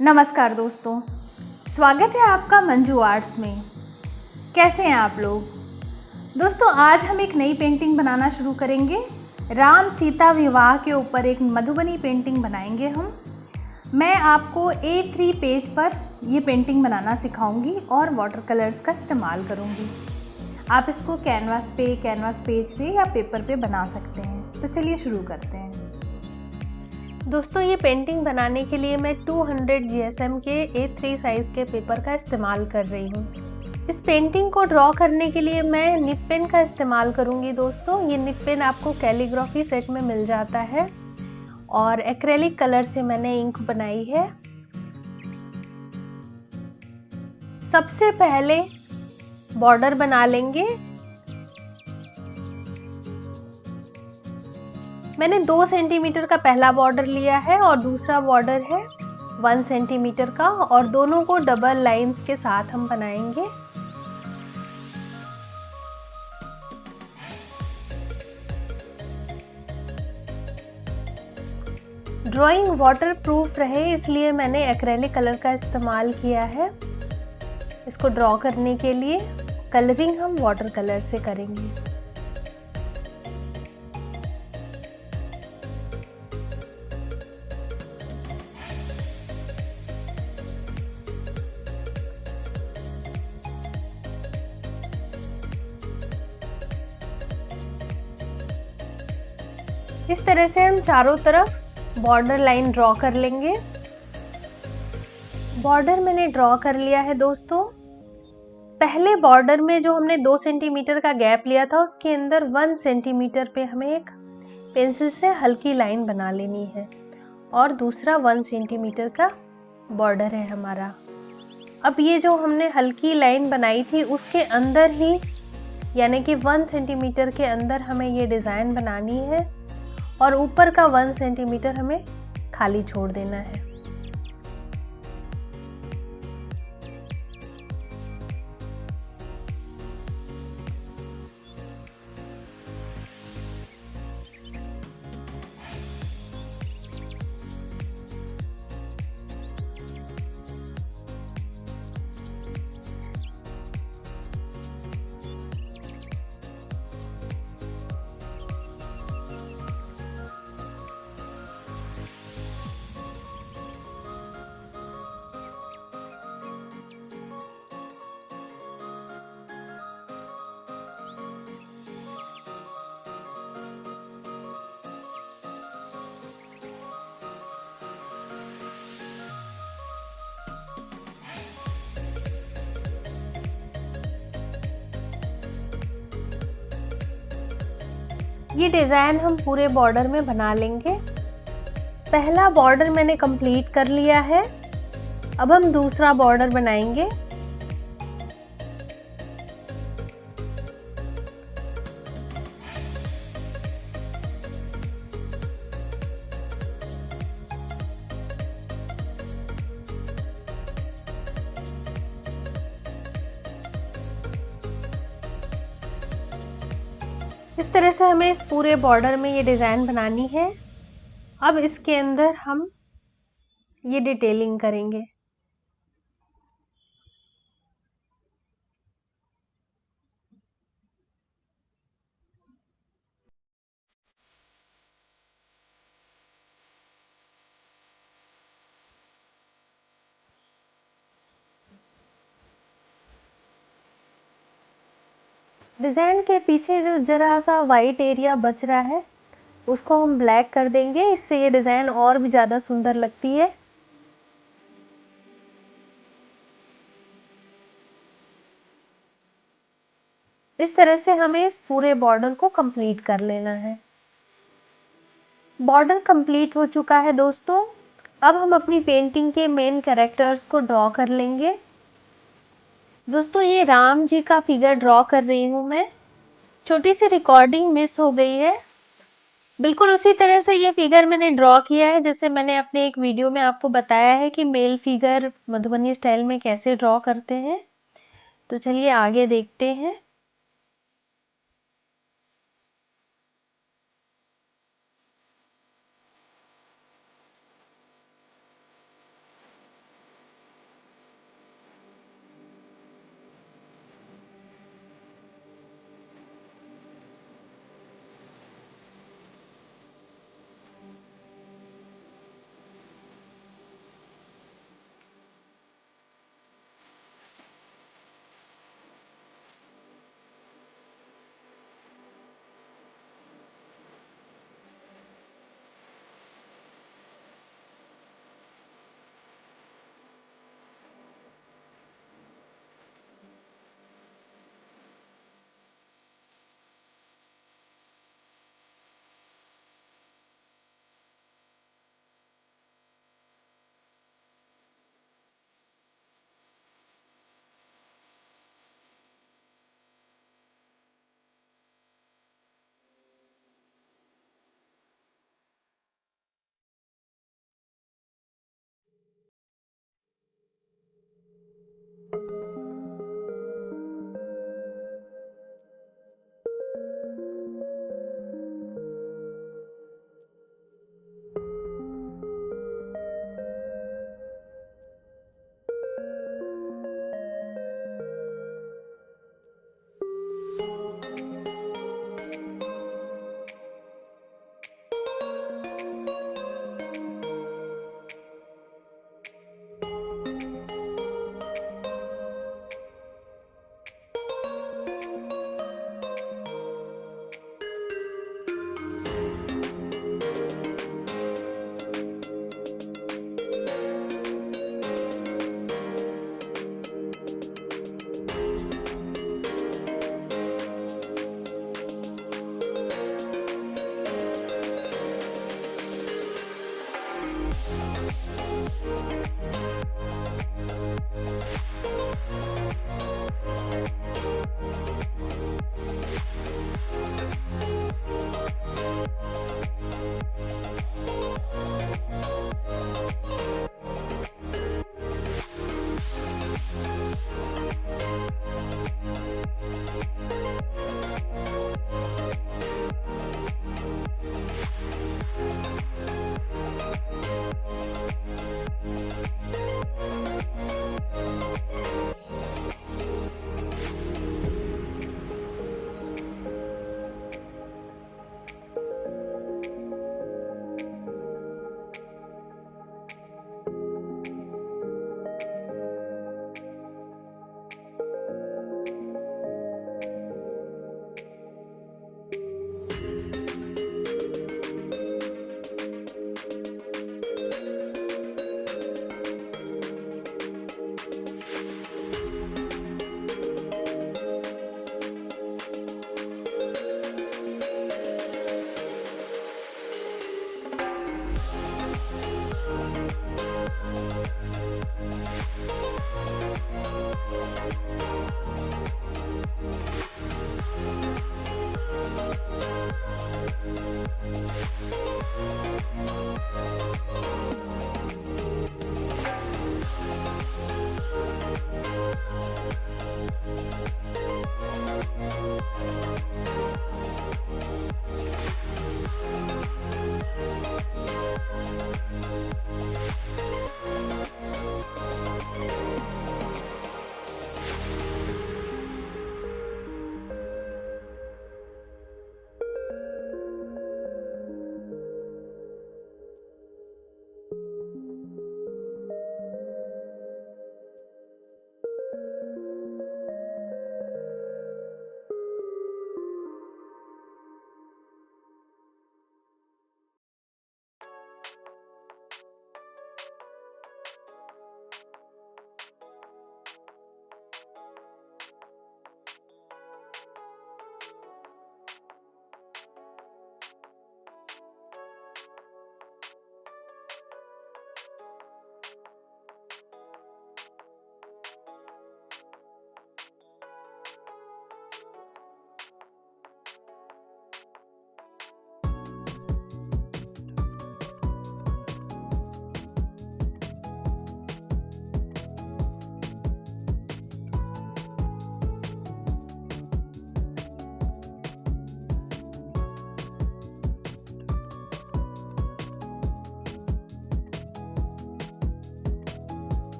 नमस्कार दोस्तों, स्वागत है आपका मंजू आर्ट्स में। कैसे हैं आप लोग? दोस्तों, आज हम एक नई पेंटिंग बनाना शुरू करेंगे। राम सीता विवाह के ऊपर एक मधुबनी पेंटिंग बनाएंगे हम। मैं आपको A3 पेज पर ये पेंटिंग बनाना सिखाऊंगी और वाटर कलर्स का इस्तेमाल करूंगी। आप इसको कैनवास पेज पे या पेपर पे बना सकते हैं। तो चलिए शुरू करते हैं। दोस्तों, ये पेंटिंग बनाने के लिए मैं 200 GSM के A3 साइज़ के पेपर का इस्तेमाल कर रही हूँ। इस पेंटिंग को ड्रॉ करने के लिए मैं निब पेन का इस्तेमाल करूँगी। दोस्तों, ये निब पेन आपको कैलीग्राफी सेट में मिल जाता है और एक्रेलिक कलर से मैंने इंक बनाई है। सबसे पहले बॉर्डर बना लेंगे। मैंने 2 सेंटीमीटर का पहला बॉर्डर लिया है और दूसरा बॉर्डर है 1 सेंटीमीटर का, और दोनों को डबल लाइंस के साथ हम बनाएंगे। ड्राइंग वाटर प्रूफ रहे इसलिए मैंने एक्रेलिक कलर का इस्तेमाल किया है। इसको ड्रॉ करने के लिए कलरिंग हम वाटर कलर से करेंगे। इस तरह से हम चारों तरफ बॉर्डर लाइन ड्रॉ कर लेंगे। बॉर्डर मैंने ड्रॉ कर लिया है दोस्तों। पहले बॉर्डर में जो हमने 2 सेंटीमीटर का गैप लिया था उसके अंदर 1 सेंटीमीटर पे हमें एक पेंसिल से हल्की लाइन बना लेनी है और दूसरा 1 सेंटीमीटर का बॉर्डर है हमारा। अब ये जो हमने हल्की लाइन बनाई थी उसके अंदर ही, यानी कि 1 सेंटीमीटर के अंदर हमें ये डिज़ाइन बनानी है और ऊपर का 1 सेंटीमीटर हमें खाली छोड़ देना है। ये डिज़ाइन हम पूरे बॉर्डर में बना लेंगे। पहला बॉर्डर मैंने कंप्लीट कर लिया है। अब हम दूसरा बॉर्डर बनाएंगे। इस तरह से हमें इस पूरे बॉर्डर में ये डिज़ाइन बनानी है। अब इसके अंदर हम ये डिटेलिंग करेंगे। डिज़ाइन के पीछे जो जरा सा वाइट एरिया बच रहा है उसको हम ब्लैक कर देंगे। इससे ये डिज़ाइन और भी ज़्यादा सुंदर लगती है। इस तरह से हमें इस पूरे बॉर्डर को कंप्लीट कर लेना है। बॉर्डर कंप्लीट हो चुका है दोस्तों। अब हम अपनी पेंटिंग के मेन कैरेक्टर्स को ड्रॉ कर लेंगे। दोस्तों, ये राम जी का फिगर ड्रॉ कर रही हूँ मैं। छोटी सी रिकॉर्डिंग मिस हो गई है। बिल्कुल उसी तरह से ये फिगर मैंने ड्रॉ किया है जैसे मैंने अपने एक वीडियो में आपको बताया है कि मेल फिगर मधुबनी स्टाइल में कैसे ड्रॉ करते हैं। तो चलिए आगे देखते हैं।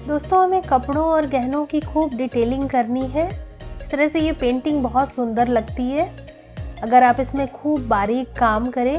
दोस्तों हमें कपड़ों और गहनों की खूब डिटेलिंग करनी है। इस तरह से ये पेंटिंग बहुत सुंदर लगती है अगर आप इसमें खूब बारीक काम करें।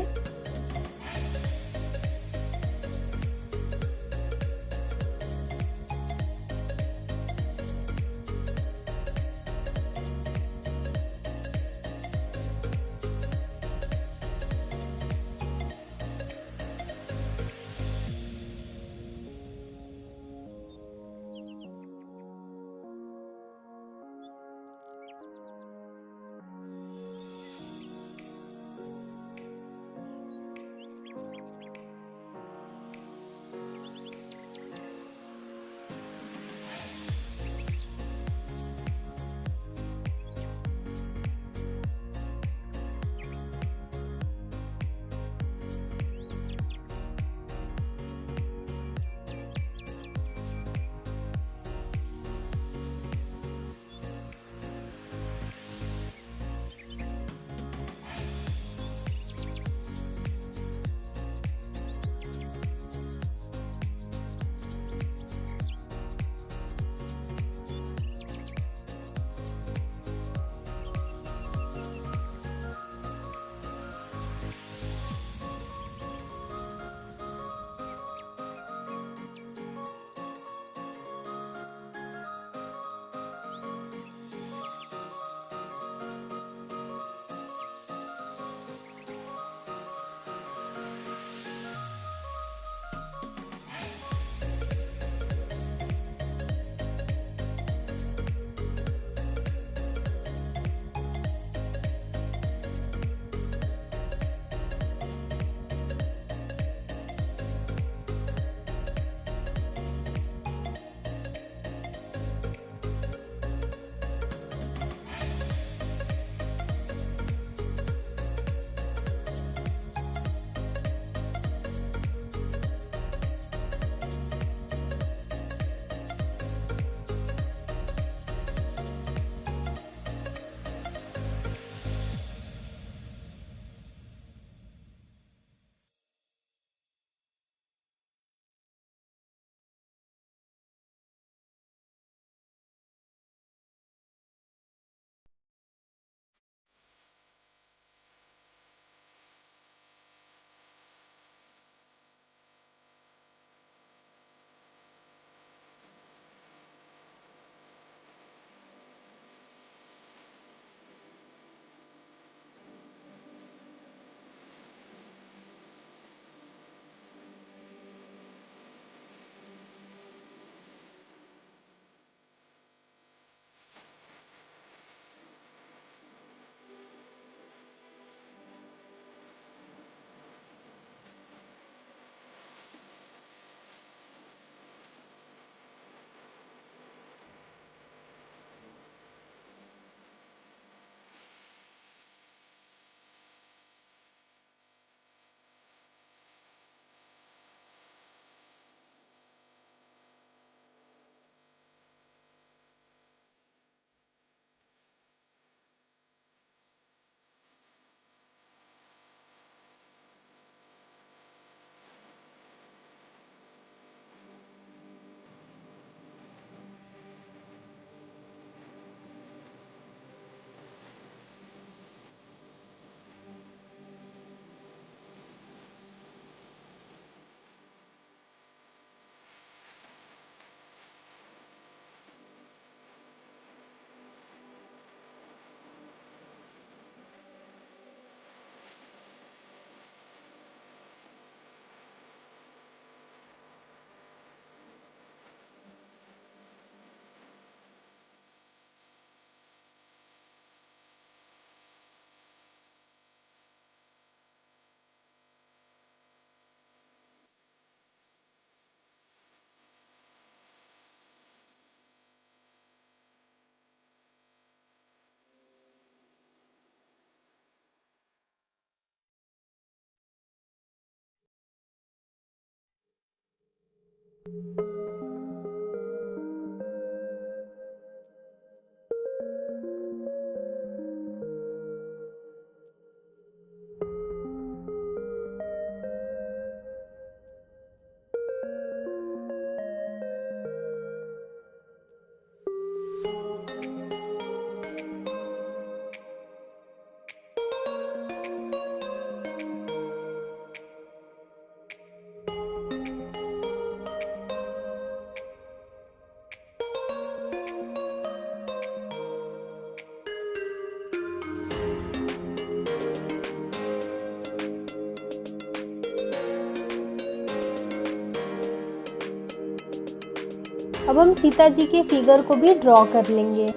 अब हम सीता जी के फिगर को भी ड्रॉ कर लेंगे।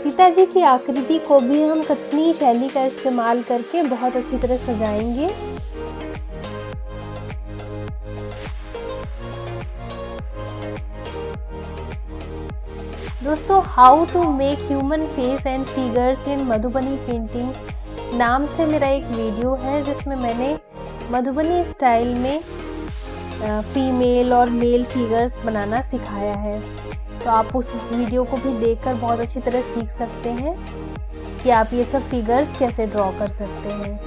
सीता जी की आकृति को भी हम कचनी शैली का इस्तेमाल करके बहुत अच्छी तरह सजाएंगे। दोस्तों, how to make human face and figures in Madhubani painting नाम से मेरा एक वीडियो है जिसमें मैंने मधुबनी स्टाइल में फीमेल और मेल फिगर्स बनाना सिखाया है। तो आप उस वीडियो को भी देखकर बहुत अच्छी तरह सीख सकते हैं कि आप ये सब फिगर्स कैसे ड्रॉ कर सकते हैं।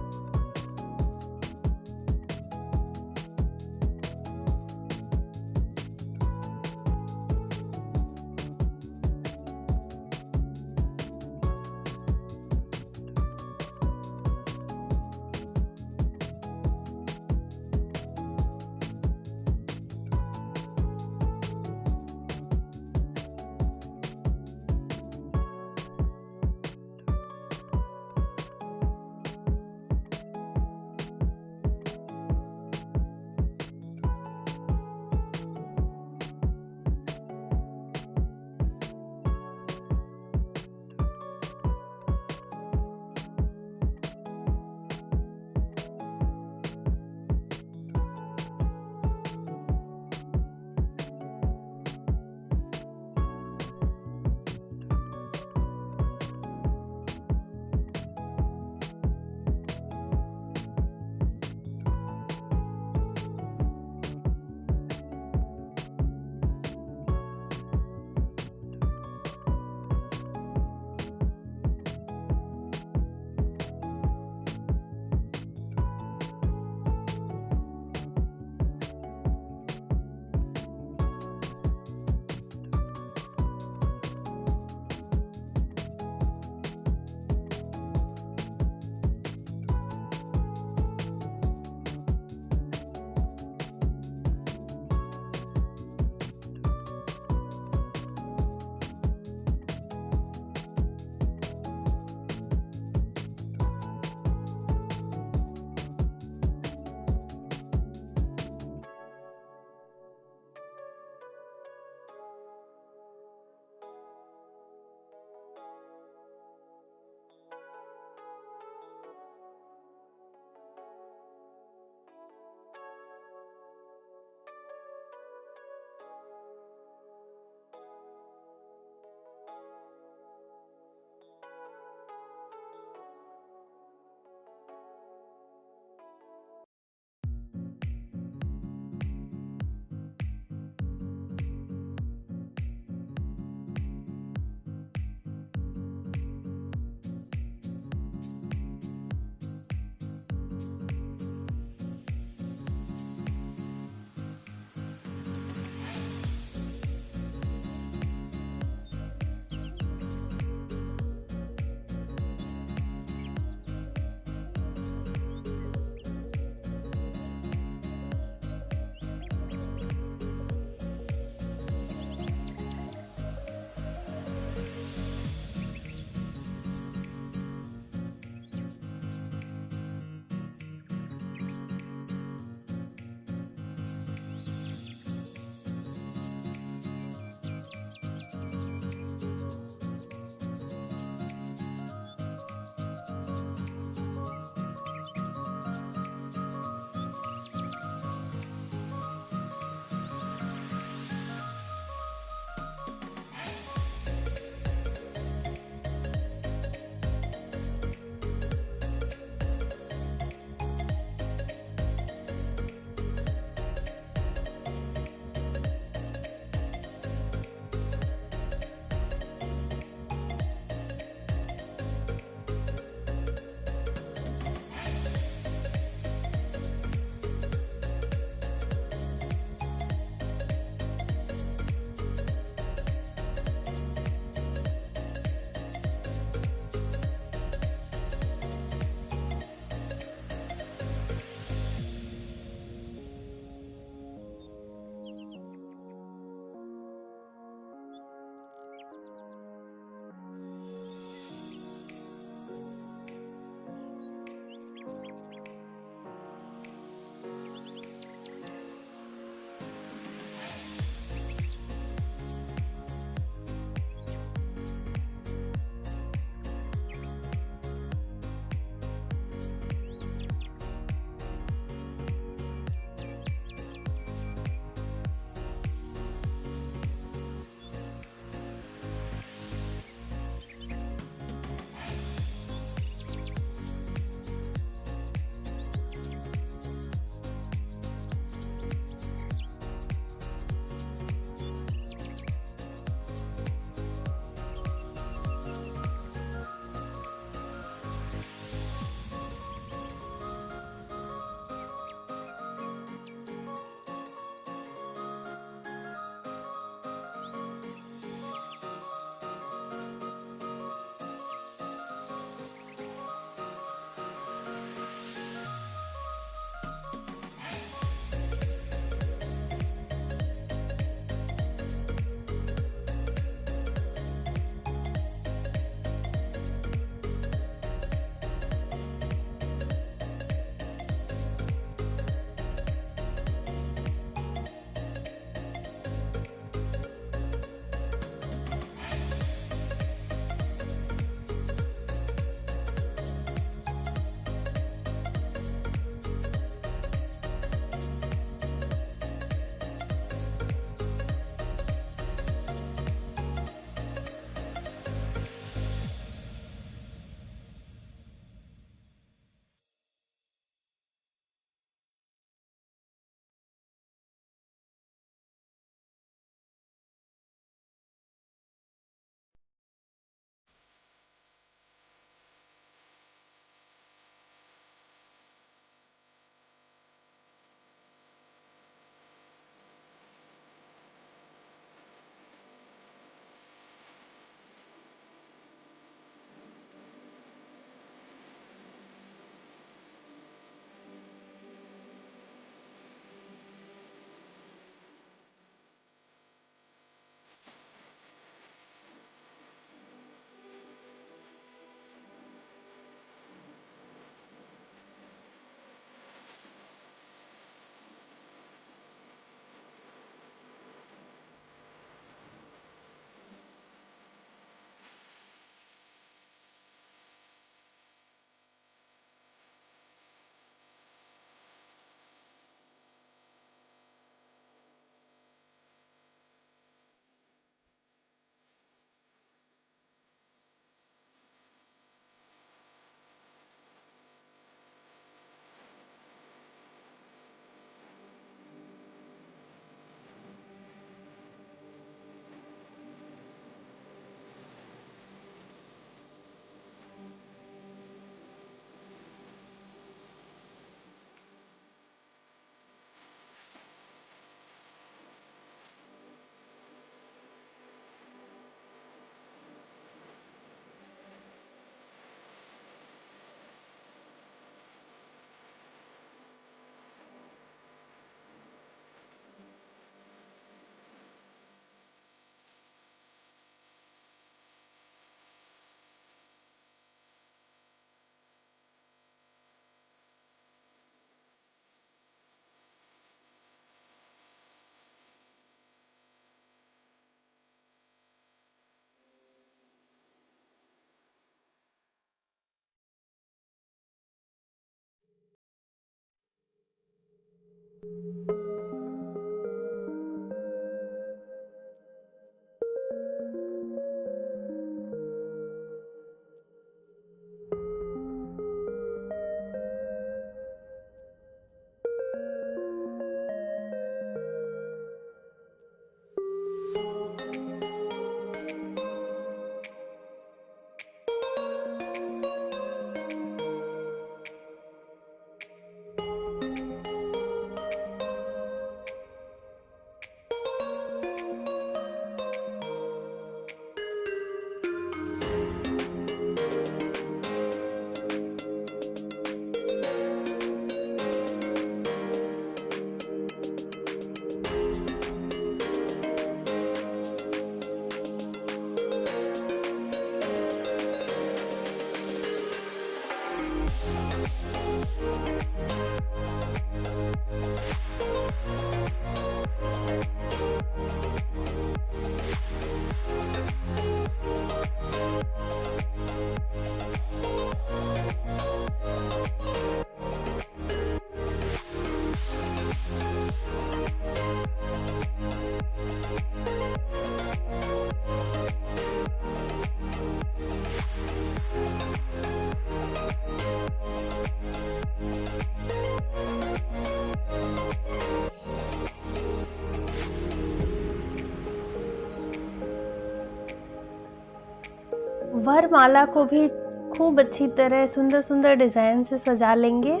वरमाला को भी खूब अच्छी तरह सुंदर सुंदर डिजाइन से सजा लेंगे।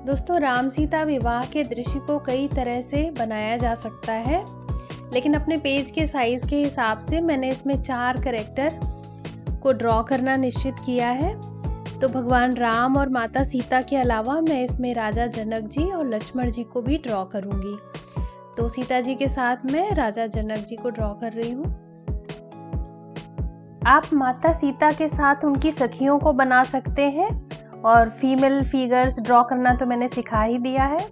दोस्तों, राम सीता विवाह के दृश्य को कई तरह से बनाया जा सकता है, लेकिन अपने पेज के साइज के हिसाब से मैंने इसमें 4 कैरेक्टर को ड्रॉ करना निश्चित किया है। तो भगवान राम और माता सीता के अलावा मैं इसमें राजा जनक जी और लक्ष्मण जी को भी ड्रॉ करूंगी। तो सीता जी के साथ मैं राजा जनक जी को ड्रॉ कर रही हूँ। आप माता सीता के साथ उनकी सखियों को बना सकते हैं, और फीमेल फिगर्स ड्रॉ करना तो मैंने सिखा ही दिया है।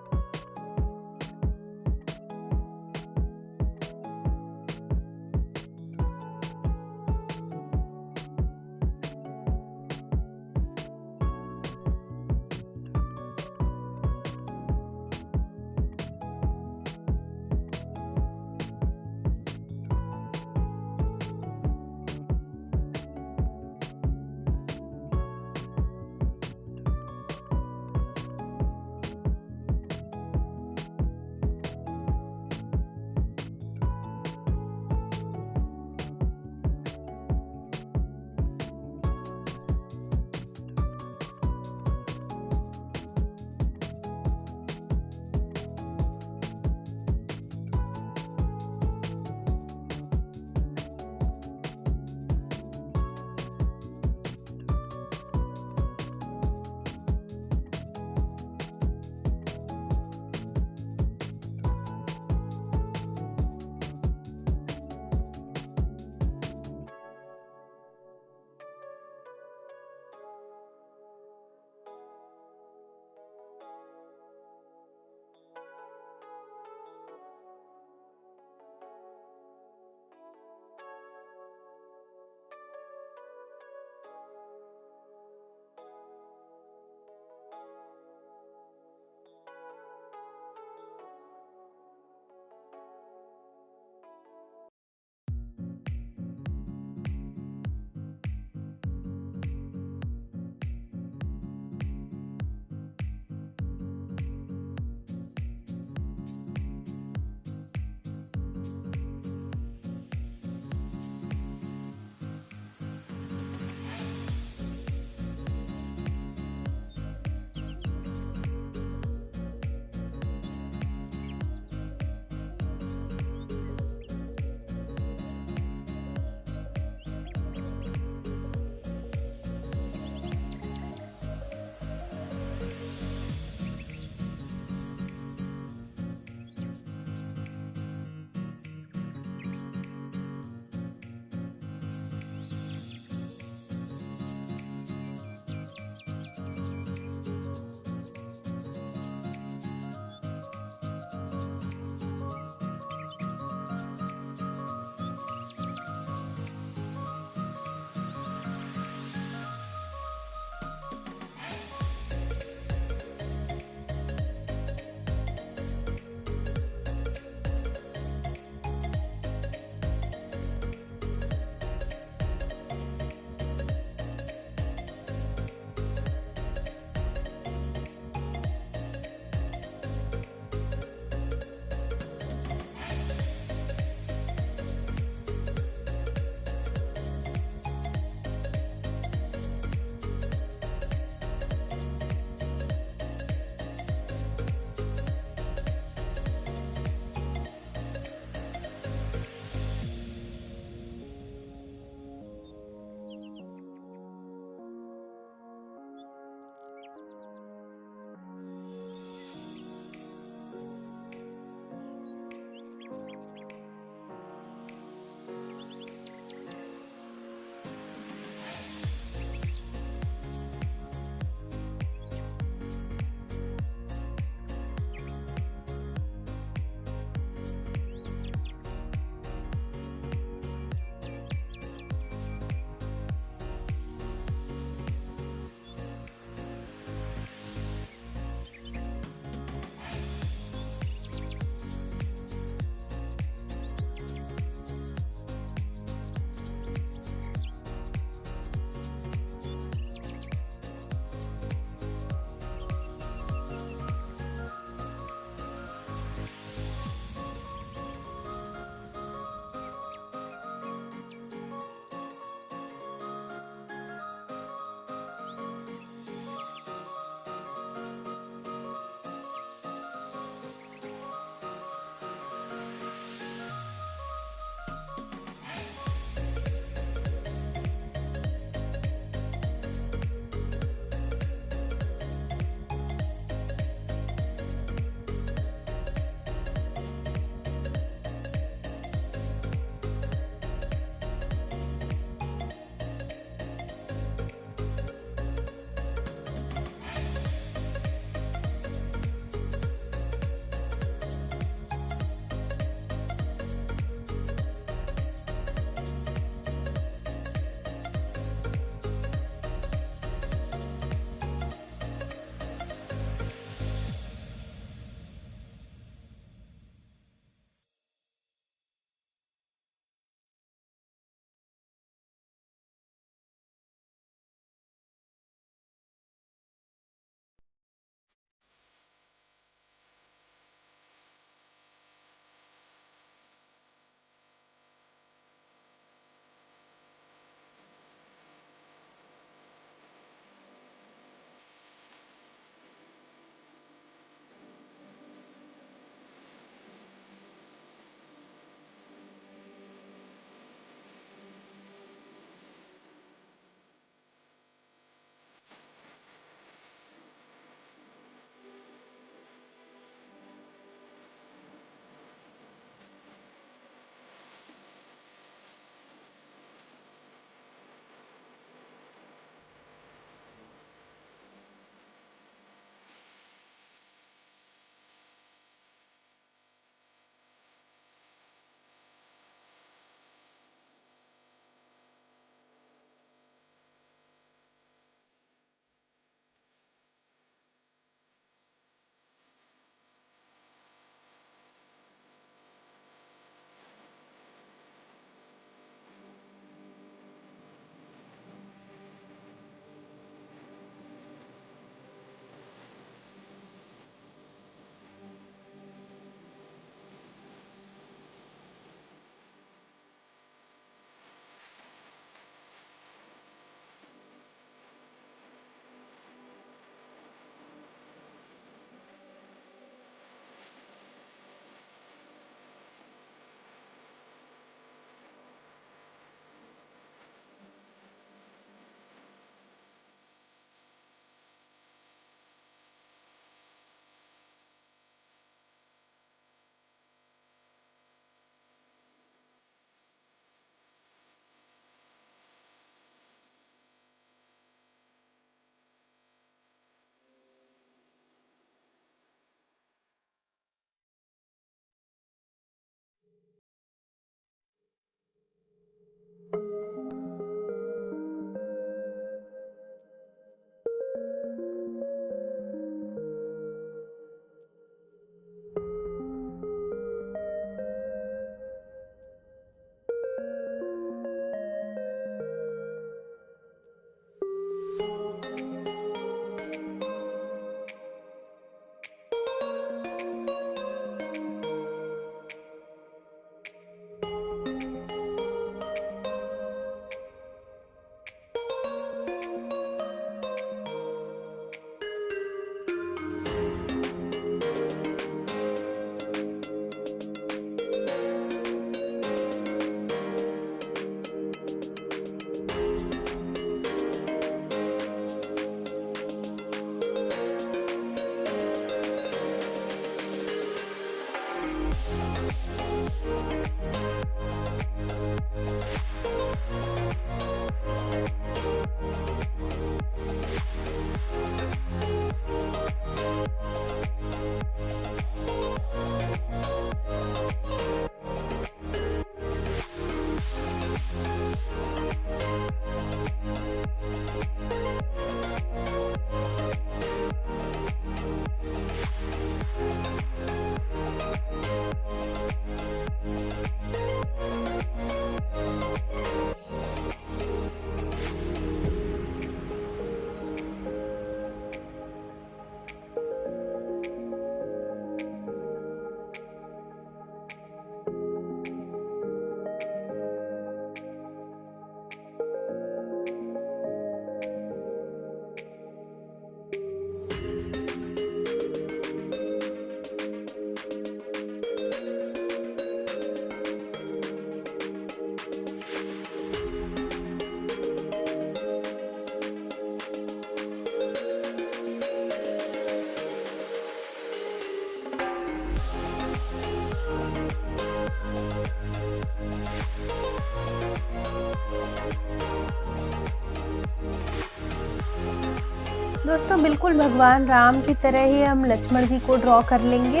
दोस्तों बिल्कुल भगवान राम की तरह ही हम लक्ष्मण जी को ड्रॉ कर लेंगे।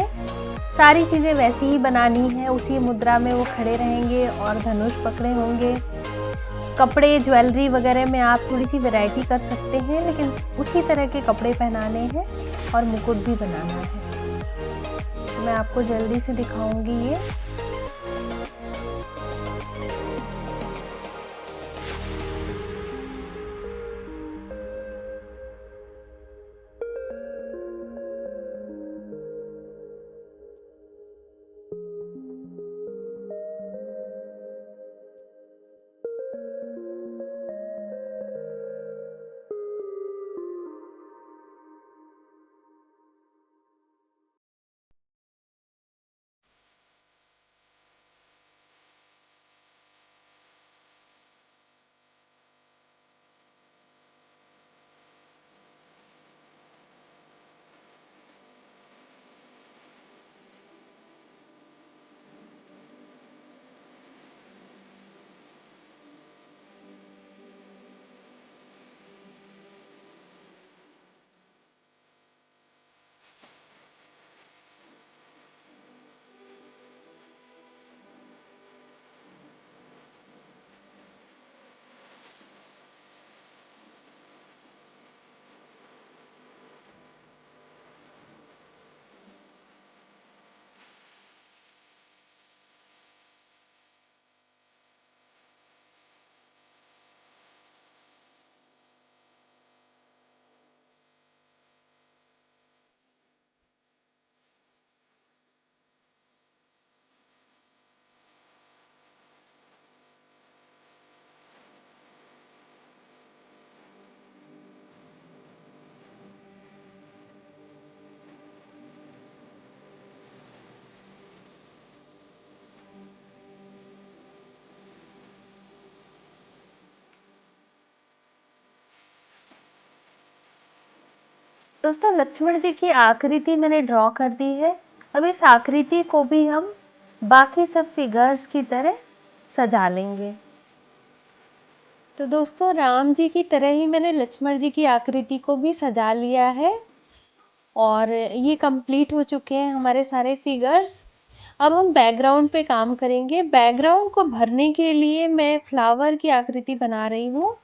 सारी चीज़ें वैसी ही बनानी है, उसी मुद्रा में वो खड़े रहेंगे और धनुष पकड़े होंगे। कपड़े ज्वेलरी वगैरह में आप थोड़ी सी वैरायटी कर सकते हैं, लेकिन उसी तरह के कपड़े पहनाने हैं और मुकुट भी बनाना है। तो मैं आपको जल्दी से दिखाऊंगी ये। दोस्तों लक्ष्मण जी की आकृति मैंने ड्रॉ कर दी है। अब इस आकृति को भी हम बाकी सब फिगर्स की तरह सजा लेंगे। तो दोस्तों राम जी की तरह ही मैंने लक्ष्मण जी की आकृति को भी सजा लिया है और ये कंप्लीट हो चुके हैं हमारे सारे फिगर्स। अब हम बैकग्राउंड पे काम करेंगे। बैकग्राउंड को भरने के लिए मैं फ्लावर की आकृति बना रही हूँ।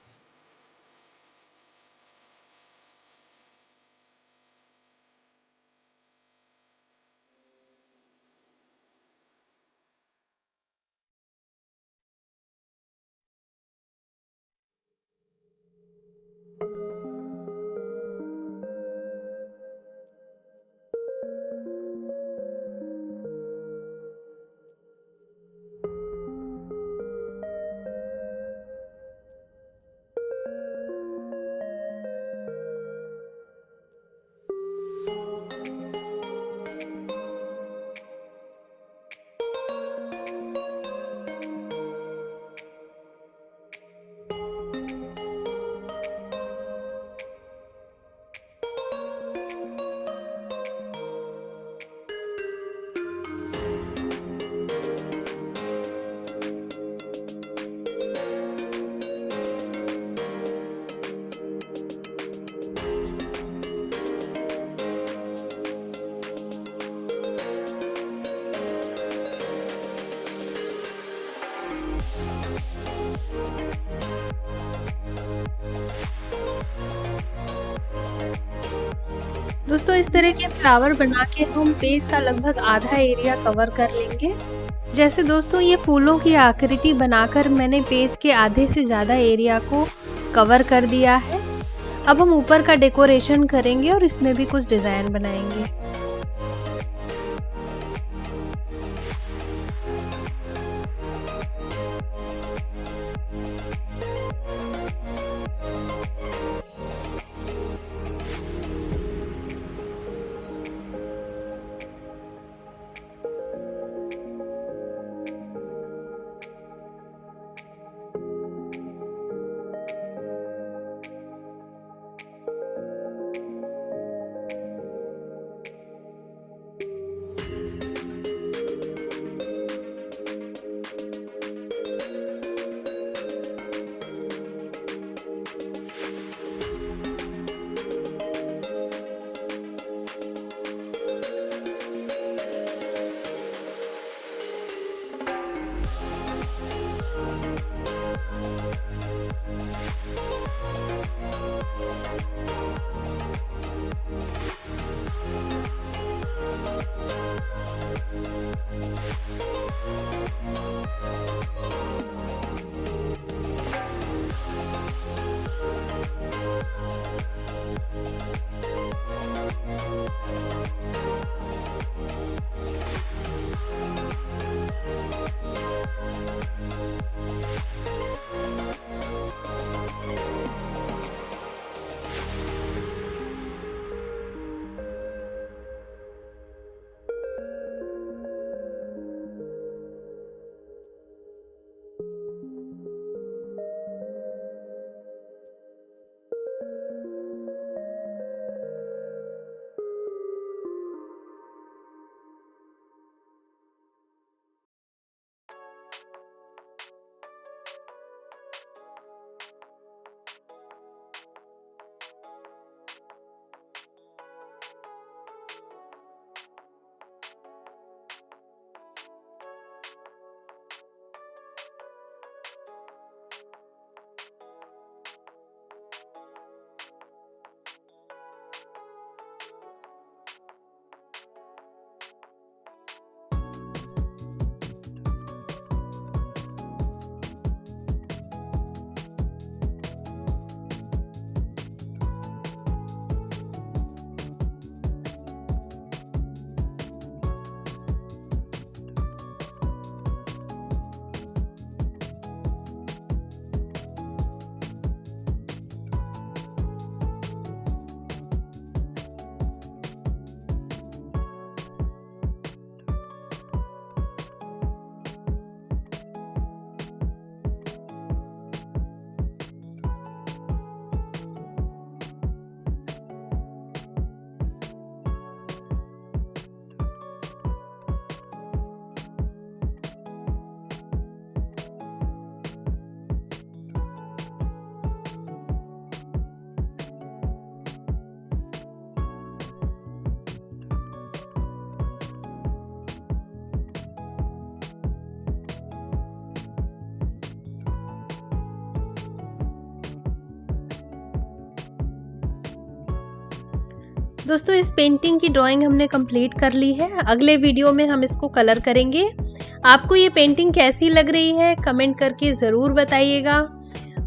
दोस्तों इस तरह के फ्लावर बना के हम पेज का लगभग आधा एरिया कवर कर लेंगे। जैसे दोस्तों ये फूलों की आकृति बनाकर मैंने पेज के आधे से ज़्यादा एरिया को कवर कर दिया है। अब हम ऊपर का डेकोरेशन करेंगे और इसमें भी कुछ डिज़ाइन बनाएंगे। दोस्तों इस पेंटिंग की ड्राइंग हमने कंप्लीट कर ली है। अगले वीडियो में हम इसको कलर करेंगे। आपको ये पेंटिंग कैसी लग रही है कमेंट करके ज़रूर बताइएगा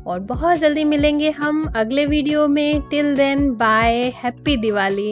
और बहुत जल्दी मिलेंगे हम अगले वीडियो में। Till then bye, happy Diwali.